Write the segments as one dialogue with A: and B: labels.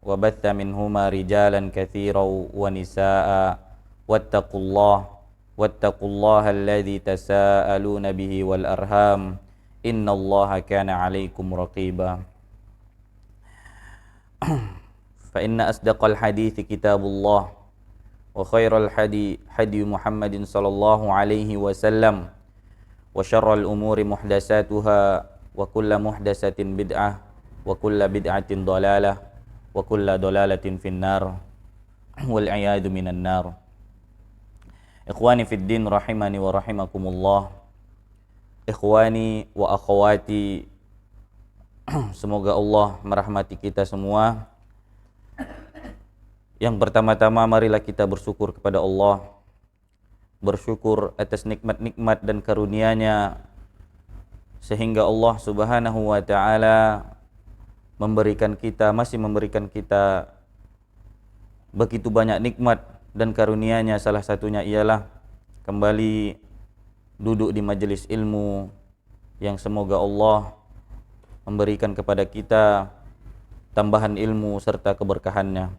A: وبث منهما رجالا كثيرا ونساء واتقوا الله الذي تساءلون به والأرحام إن الله كان عليكم رقيبا فإن أصدق الحديث كتاب الله وخير الحدي محمد صلى الله عليه وسلم وشر الأمور محدثاتها وكل محدثة بدعة وكل بدعة ضلالة وكل ضلالة في النار والعياذ من النار. Ikhwani fid din rahimani wa rahimakumullah. Ikhwani wa akhwati, semoga Allah merahmati kita semua. Yang pertama-tama marilah kita bersyukur kepada Allah. Bersyukur atas nikmat-nikmat dan karunia-Nya sehingga Allah Subhanahu wa taala masih memberikan kita begitu banyak nikmat dan karunia-Nya. Salah satunya ialah kembali duduk di majelis ilmu yang semoga Allah memberikan kepada kita tambahan ilmu serta keberkahannya.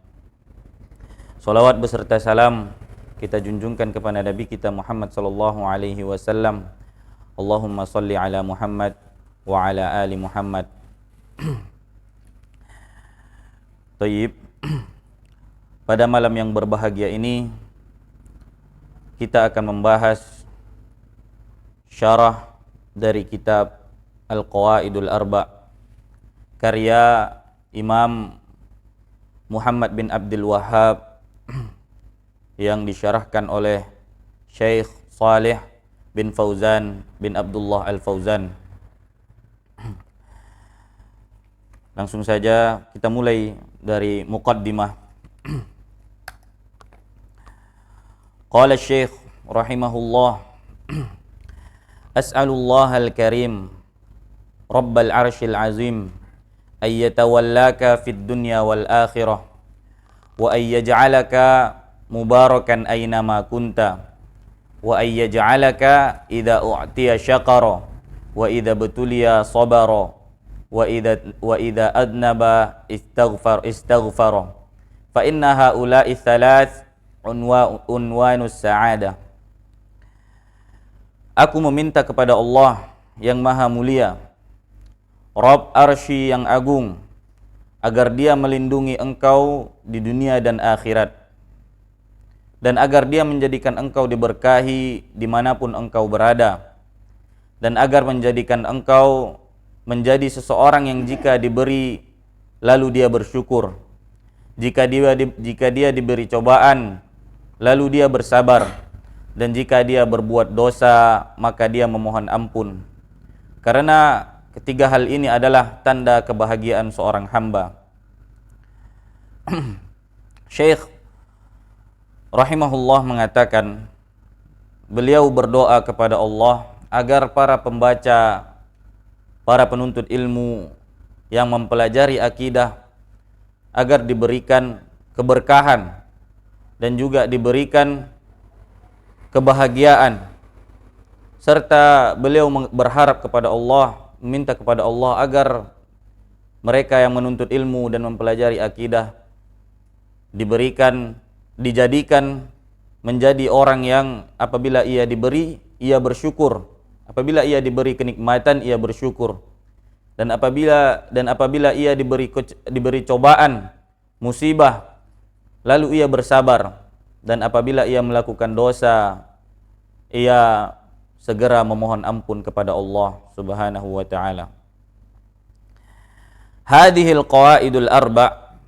A: Salawat beserta salam kita junjungkan kepada Nabi kita Muhammad sallallahu alaihi wasallam. Allahumma salli ala Muhammad wa ala ali Muhammad. Tayyib. Pada malam yang berbahagia ini kita akan membahas syarah dari kitab Al-Qawaidul Arba' karya Imam Muhammad bin Abdul Wahhab yang disyarahkan oleh Syekh Saleh bin Fauzan bin Abdullah Al-Fauzan. Langsung saja kita mulai dari muqaddimah. Qala Syekh rahimahullah, As'alullah al-karim Rabbal arshil azim ay yatawallaka fid dunya wal akhirah wa ay yaj'alaka mubarakan aynama kunta wa ay yaj'alaka idza u'tiya syakara wa idza betuliya sabara wa idza adnaba istaghfara fa inna haula'i thalath unwanus sa'adah. Aku meminta kepada Allah yang maha mulia, Rabb arsy yang agung, agar Dia melindungi engkau di dunia dan akhirat, dan agar Dia menjadikan engkau diberkahi dimanapun engkau berada, dan agar menjadikan engkau menjadi seseorang yang jika diberi lalu dia bersyukur, jika dia diberi cobaan lalu dia bersabar, dan jika dia berbuat dosa maka dia memohon ampun. Karena ketiga hal ini adalah tanda kebahagiaan seorang hamba. Syekh rahimahullah mengatakan, beliau berdoa kepada Allah agar para pembaca, para penuntut ilmu yang mempelajari akidah agar diberikan keberkahan dan juga diberikan kebahagiaan, serta beliau berharap kepada Allah, meminta kepada Allah agar mereka yang menuntut ilmu dan mempelajari akidah dijadikan menjadi orang yang apabila ia diberi, ia bersyukur. Apabila ia diberi kenikmatan, ia bersyukur. Dan apabila ia diberi cobaan, musibah, lalu ia bersabar. Dan apabila ia melakukan dosa, ia segera memohon ampun kepada Allah Subhanahu wa taala. Hadhil qawaidul arba'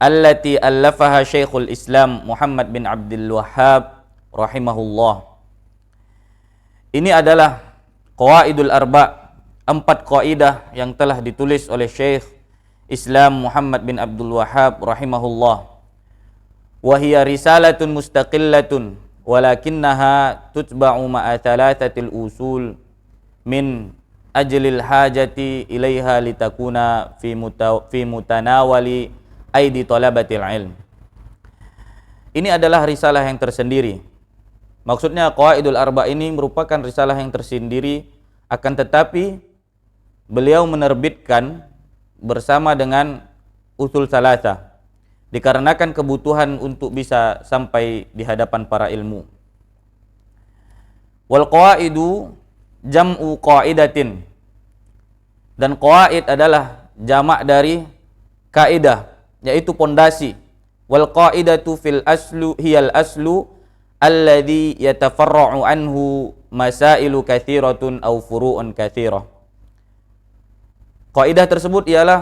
A: allati allafaha Syekhul Islam Muhammad bin Abdul Wahhab rahimahullah. Ini adalah qawaidul arba', 4 kaidah yang telah ditulis oleh Syekh Islam Muhammad bin Abdul Wahhab rahimahullah. Wa hiya risalatun mustaqillatun walakinnaha tutba'u ma'a thalathatil usul min ajlil hajati ilaiha litakuna fi mutanawali aidi talabatil ilm. Ini adalah risalah yang tersendiri. Maksudnya Qawaidul Arba ini merupakan risalah yang tersendiri, akan tetapi beliau menerbitkan bersama dengan usul salasa, dikarenakan kebutuhan untuk bisa sampai di hadapan para ilmu. Wal qawaidu jam'u qaidatin, dan qawaid adalah jamak dari kaidah, yaitu pondasi. Wal qaidatu fil aslu hiyal aslu alladhi yatafarra'u anhu masailu katsiratun aw furu'un katsirah. Kaidah tersebut ialah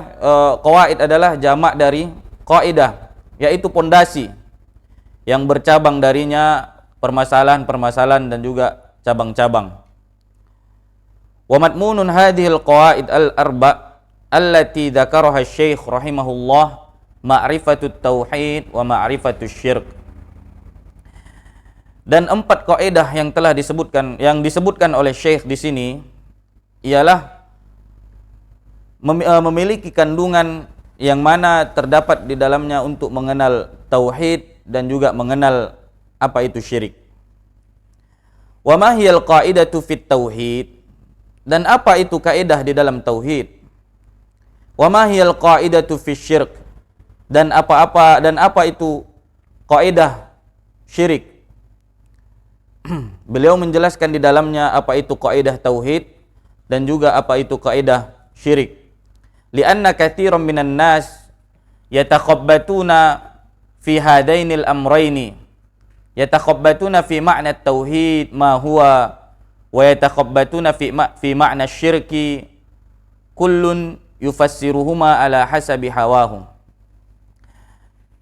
A: qawaid adalah jamak dari kaidah, yaitu pondasi yang bercabang darinya permasalahan-permasalahan dan juga cabang-cabang. Wa madmunun hadhil qawaid al-arba' allati dzakaraha asy-syekh rahimahullah ma'rifatut tauhid wa ma'rifatut syirk. Dan 4 kaidah yang telah disebutkan oleh Syekh di sini ialah memiliki kandungan yang mana terdapat di dalamnya untuk mengenal tauhid dan juga mengenal apa itu syirik. Wa ma hiyal qaidatu fit tauhid, dan apa itu kaidah di dalam tauhid. Wa ma hiyal qaidatu fis syirk, dan apa itu kaidah syirik. Beliau menjelaskan di dalamnya apa itu kaidah tauhid dan juga apa itu kaidah syirik. Lianna katsiran minan nas yatakhabbatuna fi hadainil amrayni, yatakhabbatuna fi ma'na tauhid ma huwa wa yatakhabbatuna fi ma'na syirki, kullun yufassiruhuma ala hasabi hawahum.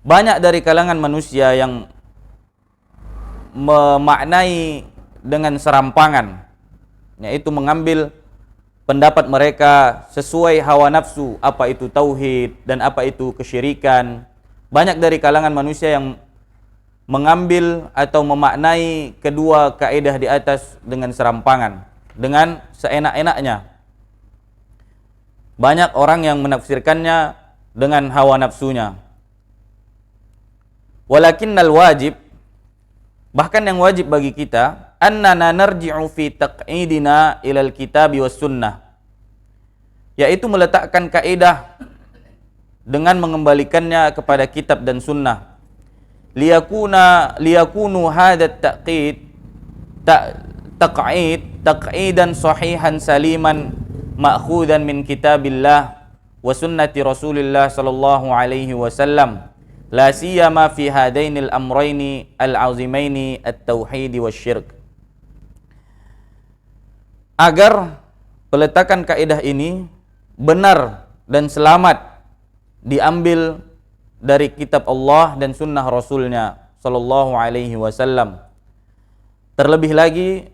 A: Banyak dari kalangan manusia yang memaknai dengan serampangan, yaitu mengambil pendapat mereka sesuai hawa nafsu, apa itu tauhid dan apa itu kesyirikan. Banyak dari kalangan manusia yang mengambil atau memaknai kedua kaidah di atas dengan serampangan, dengan seenak-enaknya. Banyak orang yang menafsirkannya dengan hawa nafsunya. Walakinnal wajib, bahkan yang wajib bagi kita, annana narji'u fi taq'idina ilal kitabi was sunnah, yaitu meletakkan kaidah dengan mengembalikannya kepada kitab dan sunnah. Liyakunu hadat taq'idan sahihan saliman ma'khudan min kitabillah wa sunnati Rasulillah sallallahu alaihi wasallam, la siyama fi hadainil amrayni al-azimaini at-tauhid wasyirk. Agar peletakan kaidah ini benar dan selamat diambil dari kitab Allah dan sunnah Rasulnya sallallahu alaihi wasallam. Terlebih lagi,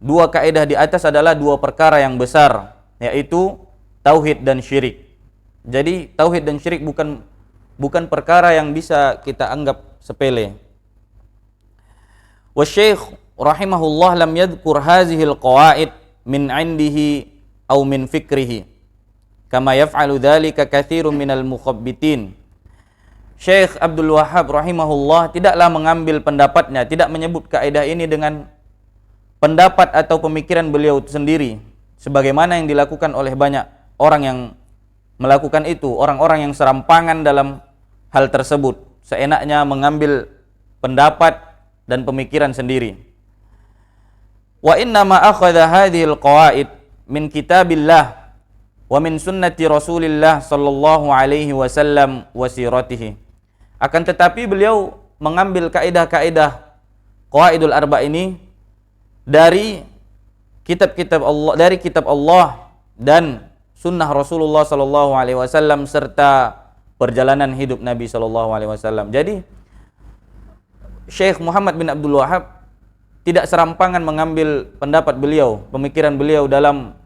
A: 2 kaidah di atas adalah 2 perkara yang besar, yaitu tauhid dan syirik. Jadi tauhid dan syirik bukan perkara yang bisa kita anggap sepele. Wa syekh rahimahullah lam yadhkur hazihil qawaid min indihi aw min fikrihi, kama yaf'alu dzalika katsirun minal mukhabbitin. Syekh Abdul Wahhab rahimahullah tidaklah mengambil pendapatnya, tidak menyebut kaidah ini dengan pendapat atau pemikiran beliau sendiri, sebagaimana yang dilakukan oleh banyak orang yang melakukan itu, orang-orang yang serampangan dalam hal tersebut, seenaknya mengambil pendapat dan pemikiran sendiri. Wa inna ma akhadha hadhil qawaid min kitabillah wa min sunnati Rasulillah sallallahu alaihi wasallam wa siratihi. Akan tetapi beliau mengambil kaidah-kaidah qawaidul arba ini dari kitab-kitab Allah, dari kitab Allah dan sunnah Rasulullah sallallahu alaihi wasallam serta perjalanan hidup Nabi sallallahu alaihi wasallam. Jadi Syekh Muhammad bin Abdul Wahhab tidak serampangan mengambil pendapat beliau, pemikiran beliau dalam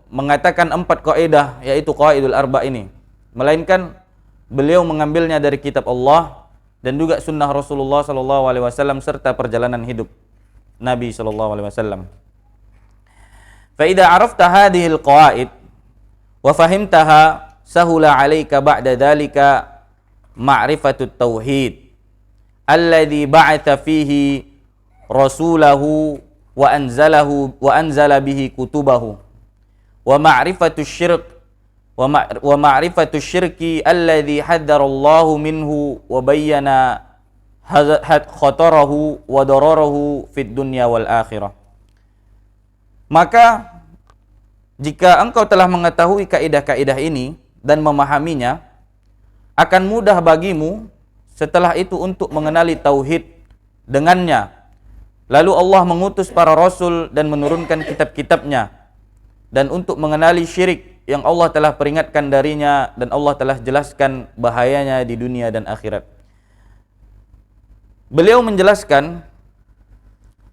A: mengatakan 4 kaidah, yaitu qawaidul arba ini, melainkan beliau mengambilnya dari kitab Allah dan juga sunnah Rasulullah sallallahu alaihi wasallam serta perjalanan hidup Nabi sallallahu alaihi wasallam. Fa idza arafta hadhihi alqawaid wa fahimtaha sahula 'alaika ba'da dhalika ma'rifatut tauhid alladhi ba'atha fihi rasulahu wa anzala bihi kutubahu wa ma'rifatus syirk wa ma'rifatu syirki alladhi haddarallahu minhu wa bayyana khatarahu wa dararahu fid dunya wal akhirah. Maka jika engkau telah mengetahui kaidah-kaidah ini dan memahaminya, akan mudah bagimu setelah itu untuk mengenali tauhid dengannya. Lalu Allah mengutus para rasul dan menurunkan kitab-kitabnya, dan untuk mengenali syirik yang Allah telah peringatkan darinya dan Allah telah jelaskan bahayanya di dunia dan akhirat. Beliau menjelaskan,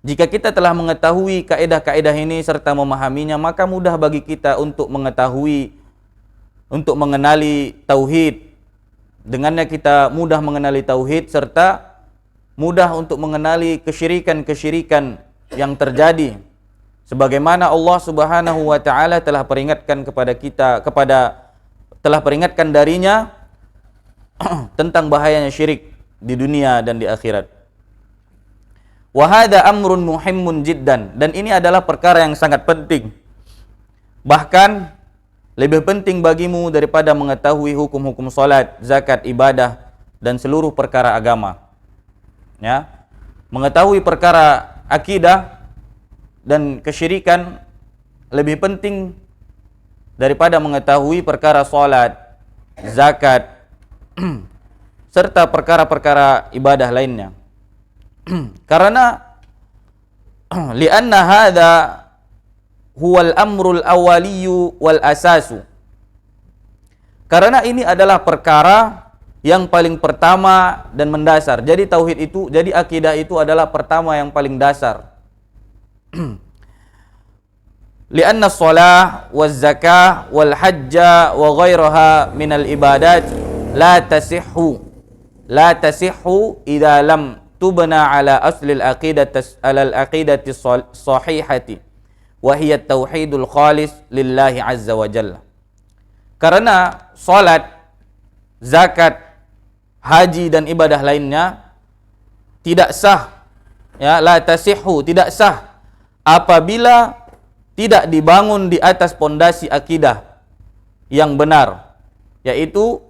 A: jika kita telah mengetahui kaidah-kaidah ini serta memahaminya, maka mudah bagi kita untuk mengetahui, untuk mengenali tauhid. Dengannya kita mudah mengenali tauhid serta mudah untuk mengenali kesyirikan-kesyirikan yang terjadi. Sebagaimana Allah Subhanahu wa taala telah peringatkan kepada kita, telah peringatkan darinya tentang bahayanya syirik di dunia dan di akhirat. Wa hadza amrun muhimmun jiddan, dan ini adalah perkara yang sangat penting. Bahkan lebih penting bagimu daripada mengetahui hukum-hukum salat, zakat, ibadah dan seluruh perkara agama. Ya. Mengetahui perkara akidah dan kesyirikan lebih penting daripada mengetahui perkara salat, zakat serta perkara-perkara ibadah lainnya. Karena lianna hadza huwal amrul awwaliyyu wal asasu. Karena ini adalah perkara yang paling pertama dan mendasar. Jadi tauhid itu, jadi akidah itu adalah pertama yang paling dasar. Lianna shalah waz zakah wal hajja wa ghairaha minal ibadat la tasihhu idza lam tubna ala asli al-aqidati sahihati wa hiya tauhidul khalis lillahi azza wa jalla. Karena salat, zakat, haji dan ibadah lainnya tidak sah, ya, la tasihhu, tidak sah apabila tidak dibangun di atas pondasi akidah yang benar, yaitu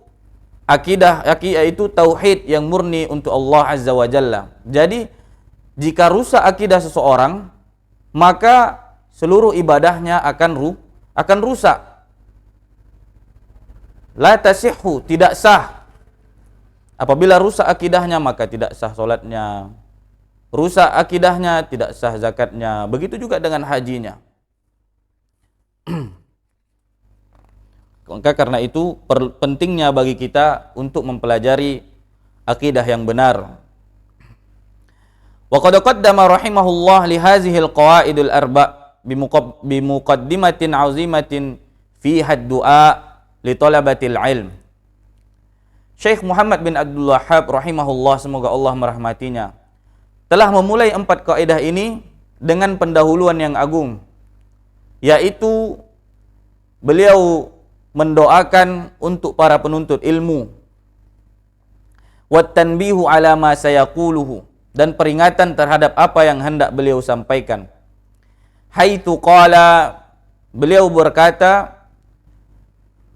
A: akidah yaitu tauhid yang murni untuk Allah Azza wa Jalla. Jadi jika rusak akidah seseorang, maka seluruh ibadahnya akan rusak. La tasihhu, tidak sah. Apabila rusak akidahnya, maka tidak sah solatnya. Rusak akidahnya, tidak sah zakatnya. Begitu juga dengan hajinya. Maka karena itu pentingnya bagi kita untuk mempelajari akidah yang benar. Wa qad qaddama rahimahullah li hadhihi al-qawaidul arba' bi muqaddimatin 'azimatin fiha ad-du'a li talabatil ilm. Syekh Muhammad bin Abdul Wahhab rahimahullah, semoga Allah merahmatinya, telah memulai 4 kaidah ini dengan pendahuluan yang agung, yaitu beliau mendoakan untuk para penuntut ilmu, wat tanbihu ala ma sayaquluhu, dan peringatan terhadap apa yang hendak beliau sampaikan. Haitsu qala, beliau berkata,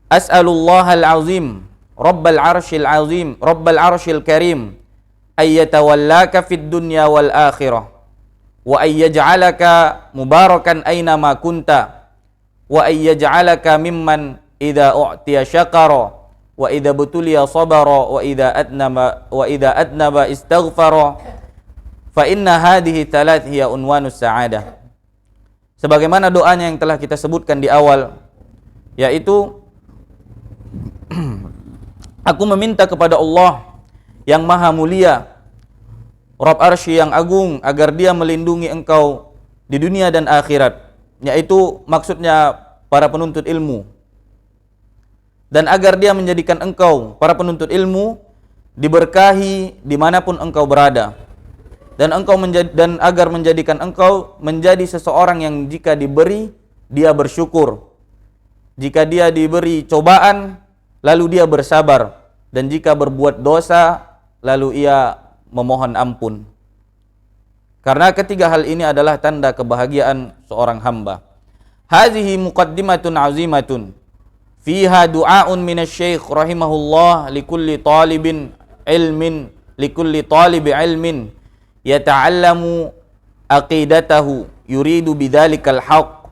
A: as'alullahal azim rabbal arshil karim ay yatawallaka fid dunya wal akhirah wa ay yaj'alaka mubarakan aina ma kunta wa ay yaj'alaka mimman idza u'tiya syakara wa idza butuliya sabara wa idza adnaba istaghfara fa inna hadhihi thalath hiya unwanus sa'adah. Sebagaimana doanya yang telah kita sebutkan di awal, yaitu aku meminta kepada Allah yang maha mulia, Rabb Arsy yang agung, agar dia melindungi engkau di dunia dan akhirat, yaitu maksudnya para penuntut ilmu, dan agar dia menjadikan engkau, para penuntut ilmu, diberkahi dimanapun engkau berada, dan agar menjadikan engkau menjadi seseorang yang jika diberi dia bersyukur, jika dia diberi cobaan lalu dia bersabar, dan jika berbuat dosa lalu ia memohon ampun. Karena ketiga hal ini adalah tanda kebahagiaan seorang hamba. Hazihi muqaddimatun azimatun fiha du'aun minasy-syaikh rahimahullah likulli talibi ilmin yata'allamu aqidatahu yuridu bidzalikal haqq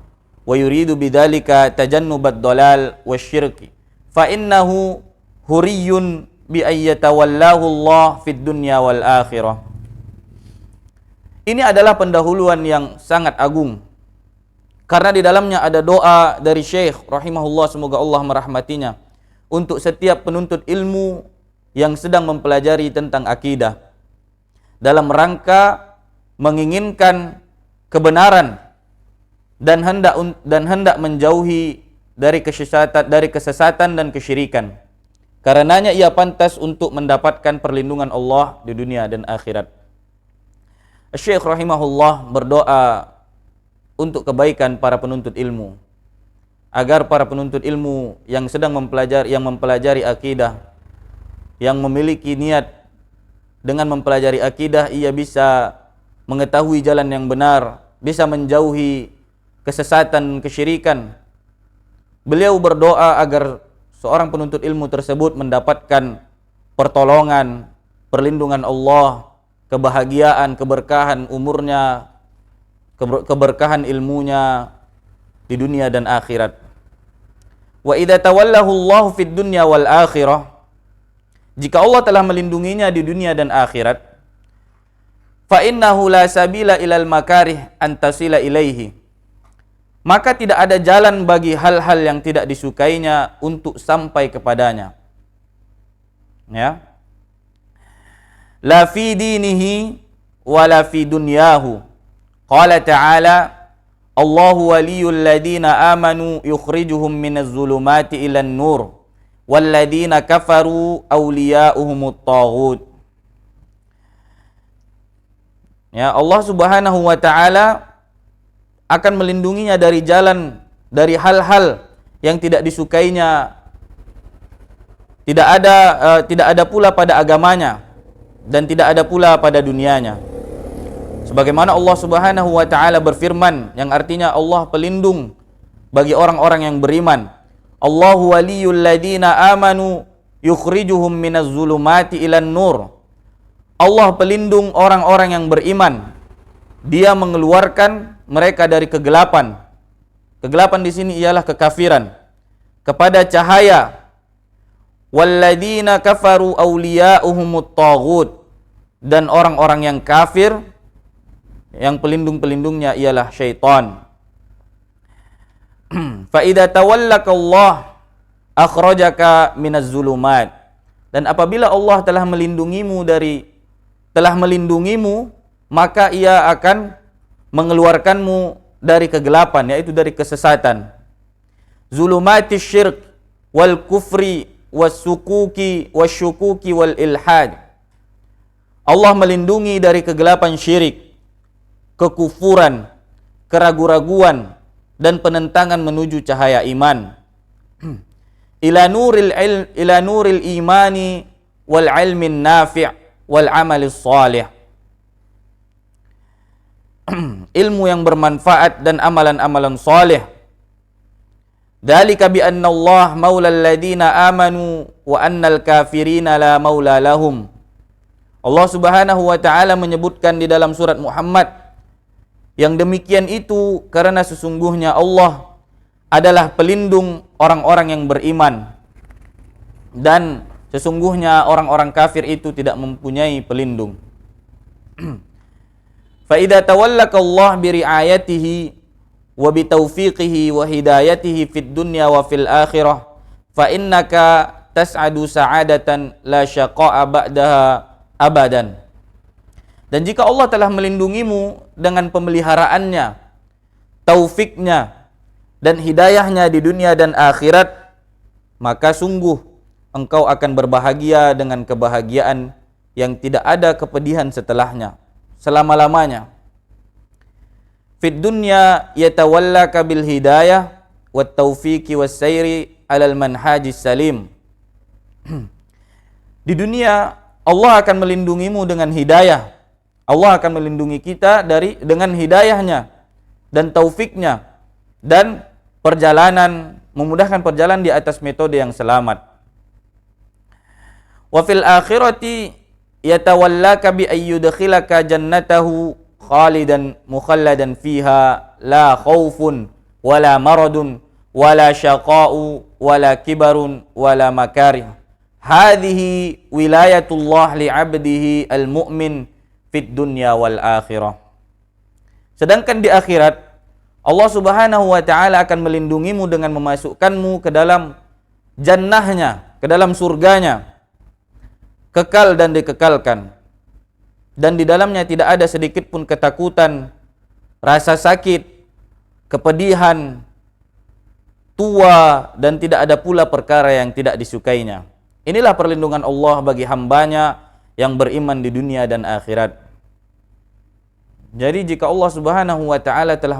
A: wa yuridu bidzalika tajannubad dalal wasyirki fa innahu huriyun bi ayyatawallahu Allah fid dunya wal akhirah. Ini adalah pendahuluan yang sangat agung karena di dalamnya ada doa dari Syekh rahimahullah, semoga Allah merahmatinya, untuk setiap penuntut ilmu yang sedang mempelajari tentang akidah dalam rangka menginginkan kebenaran dan hendak menjauhi dari kesesatan dan kesyirikan. Karenanya ia pantas untuk mendapatkan perlindungan Allah di dunia dan akhirat. Syekh rahimahullah berdoa untuk kebaikan para penuntut ilmu, agar para penuntut ilmu yang sedang mempelajari akidah, yang memiliki niat dengan mempelajari akidah, ia bisa mengetahui jalan yang benar, bisa menjauhi kesesatan, kesyirikan. Beliau berdoa agar seorang penuntut ilmu tersebut mendapatkan pertolongan, perlindungan Allah, kebahagiaan, keberkahan umurnya, keberkahan ilmunya di dunia dan akhirat. Wa idza tawallahu Allahu fid dunya wal akhirah, jika Allah telah melindunginya di dunia dan akhirat, fa innahu la sabila ilal makarih an tasila ilaihi, maka tidak ada jalan bagi hal-hal yang tidak disukainya untuk sampai kepadanya. Ya. La fi dinihi wa la fi dunyahu. Qala ta'ala, Allahu waliyul ladina amanu yukhrijuhum minaz zulumati ilan nur wal ladina kafaru awliya'uhumut taghut. Ya, Allah Subhanahu wa taala akan melindunginya dari hal-hal yang tidak disukainya, tidak ada pula pada agamanya dan tidak ada pula pada dunianya. Sebagaimana Allah Subhanahu wa taala berfirman, yang artinya Allah pelindung bagi orang-orang yang beriman. Allahu waliyul ladina amanu yukhrijuhum minaz zulumati ilan nur. Allah pelindung orang-orang yang beriman. Dia mengeluarkan mereka dari kegelapan. Kegelapan di sini ialah kekafiran, kepada cahaya. Walladina kafaru awliya'uhumut taghut, dan orang-orang yang kafir yang pelindung-pelindungnya ialah syaitan. Fa idza tawallaka Allah akhrajaka minaz zulumat, dan apabila Allah telah melindungimu, maka ia akan mengeluarkanmu dari kegelapan, yaitu dari kesesatan. Zulumatis syirk wal kufri was-sukuki wasyukuki wal ilhad. Allah melindungi dari kegelapan syirik, kekufuran, keraguan-raguan, dan penentangan menuju cahaya iman. Ila nuril imani wal ilmin nafi' wal amalis salih. Ilmu yang bermanfaat dan amalan-amalan saleh. Dzalika bi anna Allah maulal ladina amanu wa annal kafirina la maula lahum. Allah Subhanahu wa taala menyebutkan di dalam surat Muhammad, yang demikian itu karena sesungguhnya Allah adalah pelindung orang-orang yang beriman, dan sesungguhnya orang-orang kafir itu tidak mempunyai pelindung. Fa idza tawallaka Allah bi ri'ayatihi wa bi taufiqihi wa hidayatihi fid dunya wa fil akhirah fa innaka tas'adu sa'adatan la syaqa'a ba'daha abadan. Dan jika Allah telah melindungimu dengan pemeliharaannya, taufiknya, dan hidayahnya di dunia dan akhirat, maka sungguh engkau akan berbahagia dengan kebahagiaan yang tidak ada kepedihan setelahnya, selama-lamanya. Fid dunya yatawallaka bil hidayah wat taufiqi was sayri alal manhajis salim. Di dunia Allah akan melindungimu dengan hidayah. Allah akan melindungi kita dengan hidayahnya dan taufiknya, dan perjalanan memudahkan perjalanan di atas metode yang selamat. Wa fil akhirati yatawallaka bi ayyudkhilaka jannatahu khalidan mukhalladan fiha la khaufun wala maradun wala syaqa'u wala kibarun wala makarih. Hadhihi wilayatullah li'abdihi al-mu'min fid dunya wal akhirah. Sedangkan di akhirat Allah Subhanahu wa taala akan melindungimu dengan memasukkanmu ke dalam jannahnya, ke dalam surganya, kekal dan dikekalkan. Dan di dalamnya tidak ada sedikit pun ketakutan, rasa sakit, kepedihan, tua, dan tidak ada pula perkara yang tidak disukainya. Inilah perlindungan Allah bagi hambanya yang beriman di dunia dan akhirat. Jadi jika Allah Subhanahu wa taala telah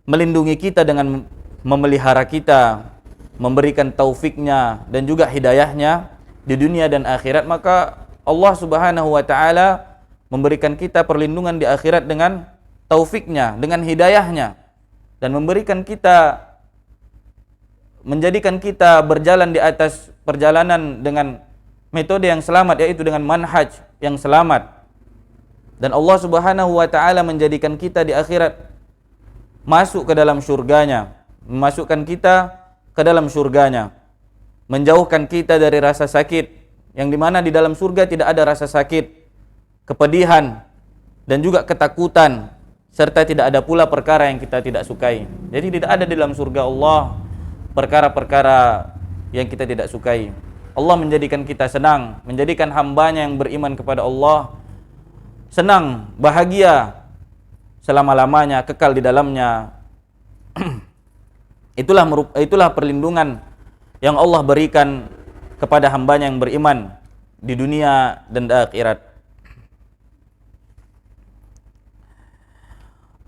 A: melindungi kita dengan memelihara kita, memberikan taufiknya dan juga hidayahnya di dunia dan akhirat, maka Allah Subhanahu wa taala memberikan kita perlindungan di akhirat dengan taufiknya, dengan hidayahnya, dan memberikan kita, menjadikan kita berjalan di atas perjalanan dengan metode yang selamat, yaitu dengan manhaj yang selamat. Dan Allah Subhanahu wa taala menjadikan kita di akhirat masuk ke dalam surganya, memasukkan kita ke dalam surganya, menjauhkan kita dari rasa sakit, yang dimana di dalam surga tidak ada rasa sakit, kepedihan, dan juga ketakutan, serta tidak ada pula perkara yang kita tidak sukai. Jadi tidak ada di dalam surga Allah perkara-perkara yang kita tidak sukai. Allah menjadikan kita senang, menjadikan hambanya yang beriman kepada Allah senang, bahagia selama-lamanya, kekal di dalamnya. Itulah perlindungan yang Allah berikan kepada hambanya yang beriman di dunia dan di akhirat.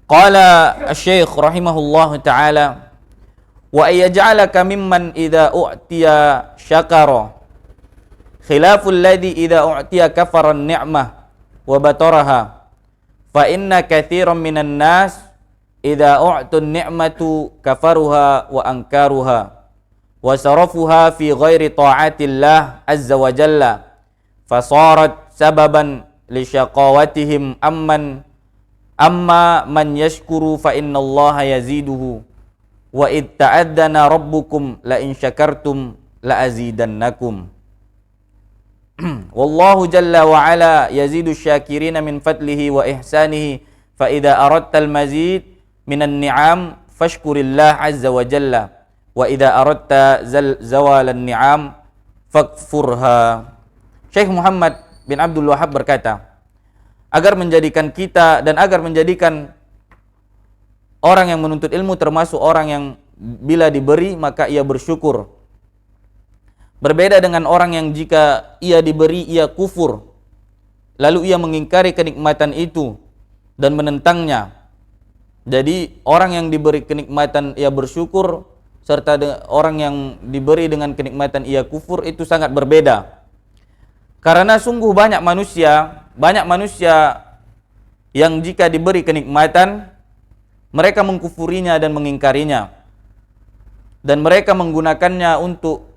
A: Qala asy-syekh rahimahullahu taala wa ayja'alaka mimman idza u'tiya syakara khilaful ladzi idza u'tiya kafara an-ni'mah wa bataraha fa inna katsiran minan nas idza u'tun ni'matu kafaruha wa ankaruha wa sarafuha fi ghairi ta'atillah azza wa jalla fasarat sababan li syaqawatihim amma man yashkuru fa innallaha yaziduhu wa id ta'addana rabbukum la in syakartum la azidannakum. Wallahu jalla wa ala yazidu syakirina min fadlihi wa ihsanihi fa idza aradta al mazid minan ni'am fashkurillah azza wa jalla wa idza aradta zawalan ni'am fakfurha. Syekh Muhammad bin Abdul Wahhab berkata, agar menjadikan kita dan agar menjadikan orang yang menuntut ilmu termasuk orang yang bila diberi maka ia bersyukur. Berbeda dengan orang yang jika ia diberi ia kufur, lalu ia mengingkari kenikmatan itu dan menentangnya. Jadi orang yang diberi kenikmatan ia bersyukur, serta orang yang diberi dengan kenikmatan ia kufur, itu sangat berbeda. Karena sungguh banyak manusia yang jika diberi kenikmatan mereka mengkufurinya dan mengingkarinya, dan mereka menggunakannya untuk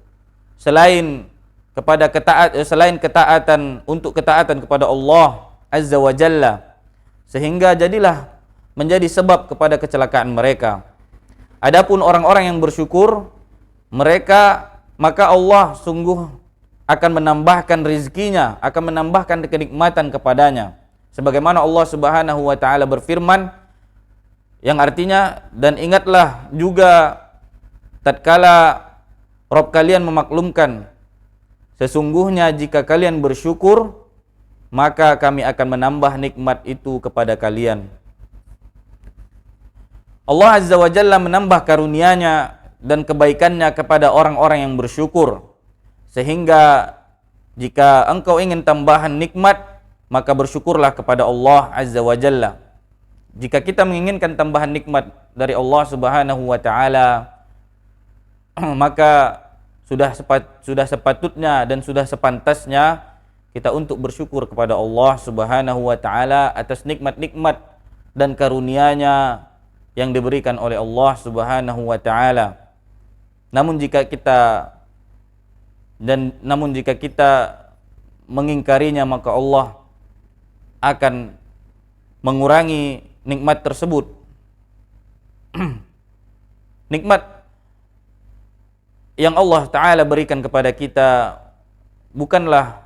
A: selain ketaatan untuk ketaatan kepada Allah azza wa jalla, sehingga jadilah menjadi sebab kepada kecelakaan mereka. Adapun orang-orang yang bersyukur, maka Allah sungguh akan menambahkan rizkinya, akan menambahkan kenikmatan kepadanya. Sebagaimana Allah Subhanahu wa taala berfirman, yang artinya, dan ingatlah juga tatkala Rabb kalian memaklumkan, sesungguhnya jika kalian bersyukur, maka kami akan menambah nikmat itu kepada kalian. Allah Azza wa Jalla menambah karunia-Nya dan kebaikannya kepada orang-orang yang bersyukur. Sehingga jika engkau ingin tambahan nikmat, maka bersyukurlah kepada Allah Azza wa Jalla. Jika kita menginginkan tambahan nikmat dari Allah Subhanahu wa taala, maka sudah sepatutnya dan sudah sepantasnya kita untuk bersyukur kepada Allah Subhanahu wa taala atas nikmat-nikmat dan karunia-Nya yang diberikan oleh Allah Subhanahu wa taala. Namun jika kita mengingkarinya, maka Allah akan mengurangi nikmat tersebut. Nikmat yang Allah Ta'ala berikan kepada kita bukanlah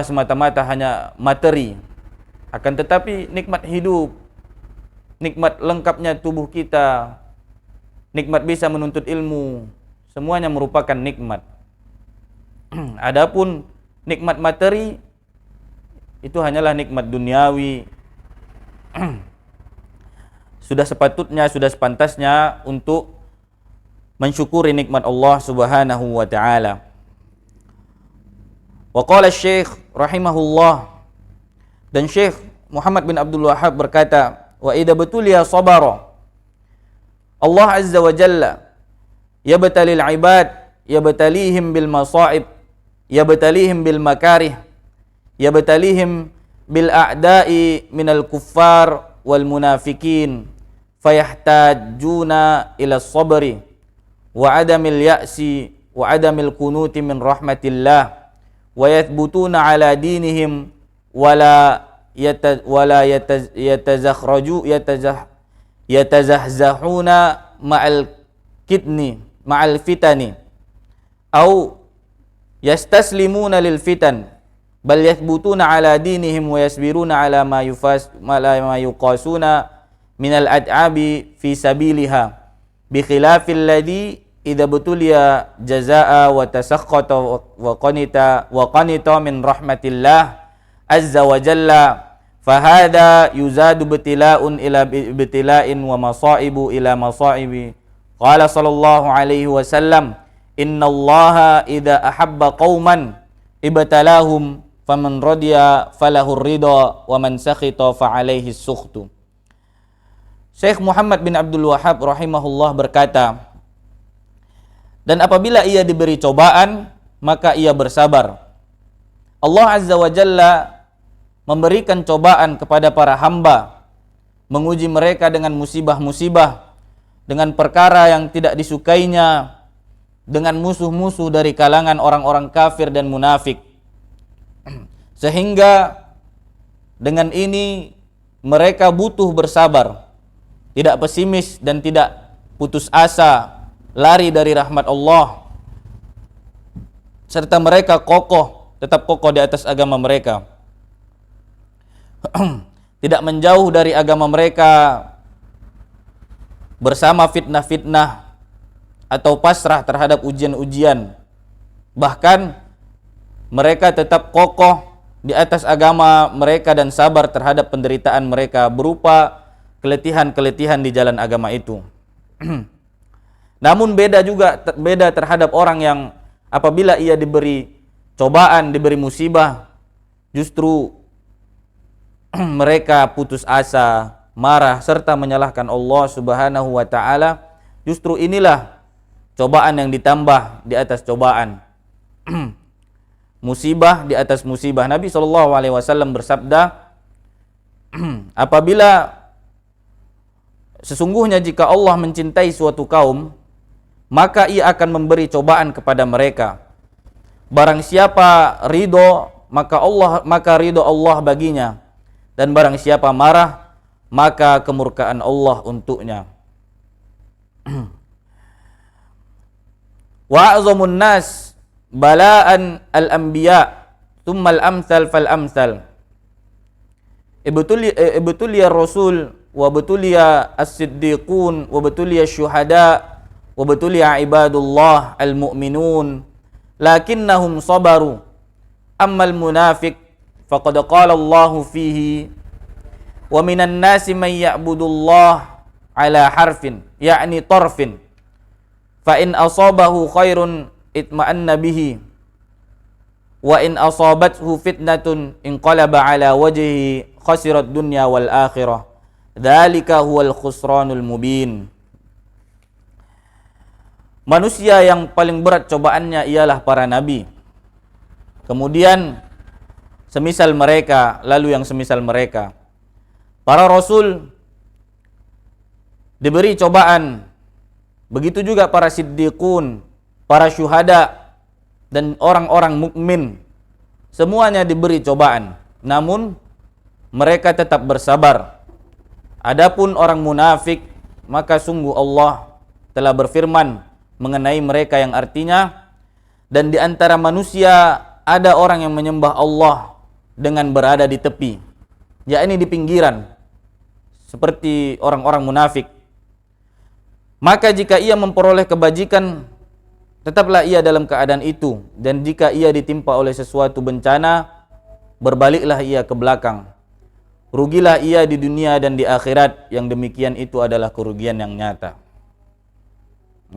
A: semata-mata hanya materi, akan tetapi nikmat hidup, nikmat lengkapnya tubuh kita, nikmat bisa menuntut ilmu, semuanya merupakan nikmat. Adapun nikmat materi itu hanyalah nikmat duniawi. Sudah sepatutnya, sudah sepantasnya untuk mensyukuri nikmat Allah Subhanahu wa taala. Wa qala Syekh rahimahullah, dan Syekh Muhammad bin Abdul Wahhab berkata, wa idza batuliya sabara. Allah Azza wa Jalla yabtalil ibad, yabtalihim bil masaib, yabtalihim bil makarih, yabtalihim bil a'da'i minal kuffar wal munafikin, fayahtajuna ila sabri wa adamil ya'si wa adamil kunuti min rahmatillah, wa yathbutuna ala dinihim wala yatazahzahuna ma'al fitani au yastaslimuna lil fitan, bal yathbutuna ala dinihim wa yasbiruna ala ma yuqasuna minal ad'abi fi sabiliha, bi khilafil ladzi idza butuliya jazaa wa tasakhkhata wa qanita min rahmatillah azza wa jalla, fahada yuzadu ibtila'un ila ibtila'in wa masaibu ila masaibi. Qala sallallahu alaihi wasallam, innallaha idza ahabba qauman ibtalahum faman radiya falahu ridha wa man sakhita fa alaihi sukhtu. Syekh Muhammad bin Abdul Wahhab rahimahullah berkata, dan apabila ia diberi cobaan, maka ia bersabar. Allah Azza wa Jalla memberikan cobaan kepada para hamba, menguji mereka dengan musibah-musibah, dengan perkara yang tidak disukainya, dengan musuh-musuh dari kalangan orang-orang kafir dan munafik. Sehingga dengan ini mereka butuh bersabar, tidak pesimis dan tidak putus asa, lari dari rahmat Allah, serta mereka tetap kokoh di atas agama mereka. Tidak menjauh dari agama mereka bersama fitnah-fitnah atau pasrah terhadap ujian-ujian. Bahkan mereka tetap kokoh di atas agama mereka dan sabar terhadap penderitaan mereka berupa keletihan-keletihan di jalan agama itu. Namun beda terhadap orang yang apabila ia diberi cobaan, diberi musibah, justru mereka putus asa, marah, serta menyalahkan Allah Subhanahu wa ta'ala. Justru inilah cobaan yang ditambah di atas cobaan. Musibah di atas musibah. Nabi SAW bersabda, apabila sesungguhnya jika Allah mencintai suatu kaum, maka ia akan memberi cobaan kepada mereka. Barang siapa ridho, maka ridho Allah baginya. Dan barang siapa marah, maka kemurkaan Allah untuknya. Wa a'zamun nas bala'an al-anbiya thumma al-amthal fal-amthal. Ibtuliya rasul wa ibtuliya as-siddiqun wa ibtuliya syuhada wa ibtuliya ibadullah al-mu'minun lakinnahum sabaru. Ammal munafiq faqad qala Allahu fihi wa minan nasi man ya'budullah ala harfin ya'ni tarfin fa in asabahu khairun itma'anna bihi wa in asabathu fitnatun inqalaba ala wajhihi khasirat dunya wal akhirah, dzalika huwal khusranul mubin. Manusia yang paling berat cobaannya ialah para nabi, kemudian semisal mereka, lalu yang semisal mereka. Para rasul diberi cobaan Begitu juga para siddiqun, para syuhada, dan orang-orang mukmin. Semuanya diberi cobaan, namun mereka tetap bersabar. Adapun orang munafik, maka sungguh Allah telah berfirman mengenai mereka yang artinya, dan di antara manusia ada orang yang menyembah Allah dengan berada di tepi, yakni di pinggiran, seperti orang-orang munafik. Maka jika ia memperoleh kebajikan, tetaplah ia dalam keadaan itu, dan jika ia ditimpa oleh sesuatu bencana, berbaliklah ia ke belakang. Rugilah ia di dunia dan di akhirat, yang demikian itu adalah kerugian yang nyata.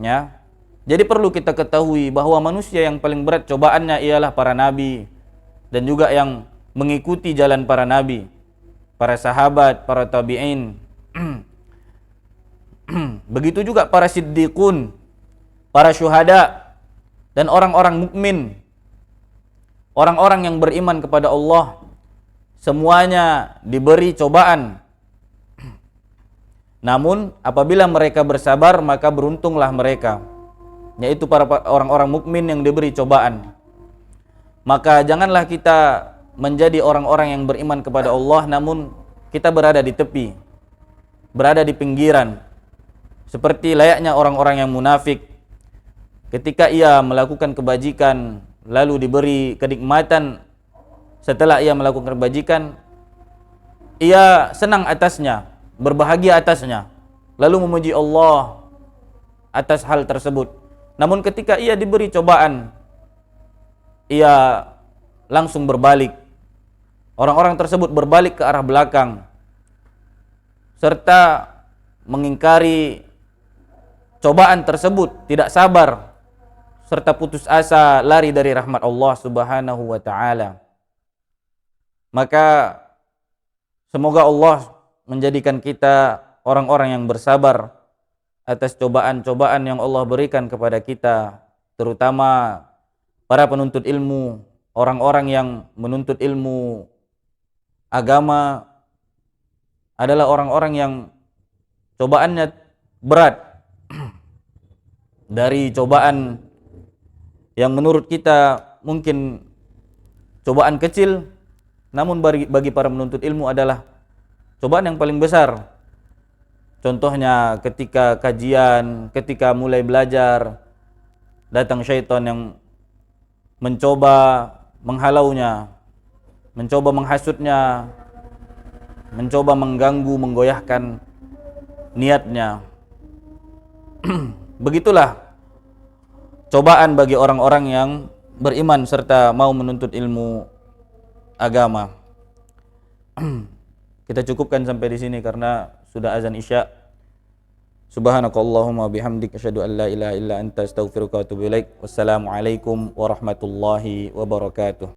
A: Ya. Jadi perlu kita ketahui bahwa manusia yang paling berat cobaannya ialah para nabi, dan juga yang mengikuti jalan para nabi, para sahabat, para tabi'in. Begitu juga para siddiqun, para syuhada, dan orang-orang mukmin, orang-orang yang beriman kepada Allah, semuanya diberi cobaan. Namun apabila mereka bersabar, maka beruntunglah mereka, yaitu para orang-orang mukmin yang diberi cobaan. Maka janganlah kita menjadi orang-orang yang beriman kepada Allah namun kita berada di tepi, berada di pinggiran, seperti layaknya orang-orang yang munafik. Ketika ia melakukan kebajikan lalu diberi kenikmatan, setelah ia melakukan kebajikan ia senang atasnya, berbahagia atasnya, lalu memuji Allah atas hal tersebut. Namun ketika ia diberi cobaan, ia langsung berbalik. Orang-orang tersebut berbalik ke arah belakang serta mengingkari cobaan tersebut, tidak sabar, serta putus asa, lari dari rahmat Allah Subhanahu wa taala. Maka semoga Allah menjadikan kita orang-orang yang bersabar atas cobaan-cobaan yang Allah berikan kepada kita, terutama para penuntut ilmu, orang-orang yang menuntut ilmu agama adalah orang-orang yang cobaannya berat. Dari cobaan yang menurut kita mungkin cobaan kecil, namun bagi para penuntut ilmu adalah cobaan yang paling besar. Contohnya ketika kajian, ketika mulai belajar, datang syaitan yang mencoba menghalaunya, mencoba menghasutnya, mencoba mengganggu, menggoyahkan niatnya. Begitulah cobaan bagi orang-orang yang beriman serta mau menuntut ilmu agama. Kita cukupkan sampai di sini karena sudah azan Isya. Subhanakallahumma bihamdik asyhadu an la ilaha illa anta astaghfiruka wa atubu ilaik. Wassalamualaikum warahmatullahi wabarakatuh.